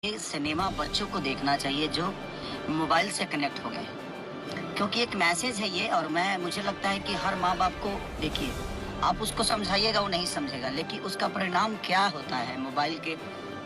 ये सिनेमा बच्चों को देखना चाहिए जो मोबाइल से कनेक्ट हो गए, क्योंकि एक मैसेज है ये। और मुझे लगता है कि हर माँ बाप को, देखिए, आप उसको समझाइएगा वो नहीं समझेगा, लेकिन उसका परिणाम क्या होता है मोबाइल के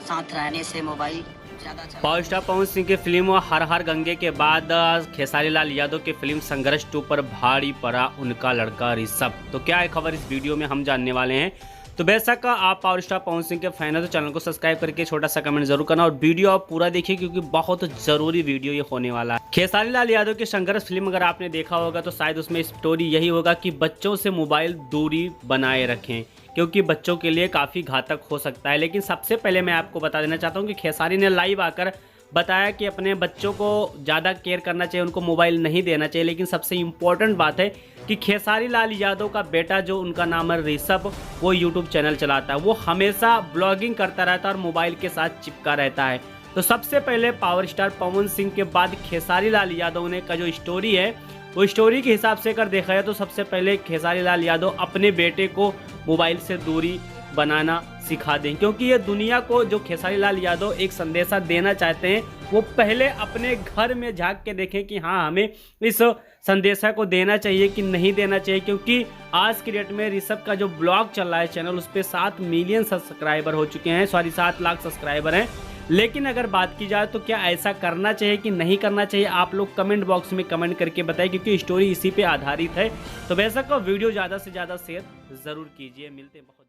साथ रहने से, मोबाइल ज़्यादा पावर चलाने स्टार से। पवन सिंह की फिल्म हर हर गंगे के बाद खेसारी लाल यादव की फिल्म संघर्ष 2 पर भारी पड़ा उनका लड़का ऋषभ। तो क्या है खबर, इस वीडियो में हम जानने वाले हैं। तो बेशक आप पावर स्टार पवन सिंह के फैन है तो चैनल को सब्सक्राइब करके छोटा सा कमेंट जरूर करना और वीडियो आप पूरा देखिए, क्योंकि बहुत जरूरी वीडियो ये होने वाला है। खेसारी लाल यादव की संघर्ष फिल्म अगर आपने देखा होगा तो शायद उसमें स्टोरी यही होगा कि बच्चों से मोबाइल दूरी बनाए रखें, क्योंकि बच्चों के लिए काफ़ी घातक हो सकता है। लेकिन सबसे पहले मैं आपको बता देना चाहता हूँ कि खेसारी ने लाइव आकर बताया कि अपने बच्चों को ज़्यादा केयर करना चाहिए, उनको मोबाइल नहीं देना चाहिए। लेकिन सबसे इम्पोर्टेंट बात है कि खेसारी लाल यादव का बेटा, जो उनका नाम है ऋषभ, वो यूट्यूब चैनल चलाता है। वो हमेशा ब्लॉगिंग करता रहता है और मोबाइल के साथ चिपका रहता है। तो सबसे पहले पावर स्टार पवन सिंह के बाद खेसारी लाल यादव ने का जो स्टोरी है, वो स्टोरी के हिसाब से अगर देखा जाए तो सबसे पहले खेसारी लाल यादव अपने बेटे को मोबाइल से दूरी बनाना सिखा दें, क्योंकि ये दुनिया को जो खेसारी लाल यादव एक संदेशा देना चाहते हैं, वो पहले अपने घर में झांक के देखें कि हाँ, हमें इस संदेशा को देना चाहिए कि नहीं देना चाहिए। क्योंकि आज की डेट में ऋषभ का जो ब्लॉग चल रहा है चैनल, उस पर 7 मिलियन सब्सक्राइबर हो चुके हैं, 7 लाख सब्सक्राइबर हैं। लेकिन अगर बात की जाए तो क्या ऐसा करना चाहिए कि नहीं करना चाहिए, आप लोग कमेंट बॉक्स में कमेंट करके बताएं, क्योंकि स्टोरी इसी पे आधारित है। तो बेशक वीडियो ज़्यादा से ज़्यादा शेयर ज़रूर कीजिए। मिलते हैं बहुत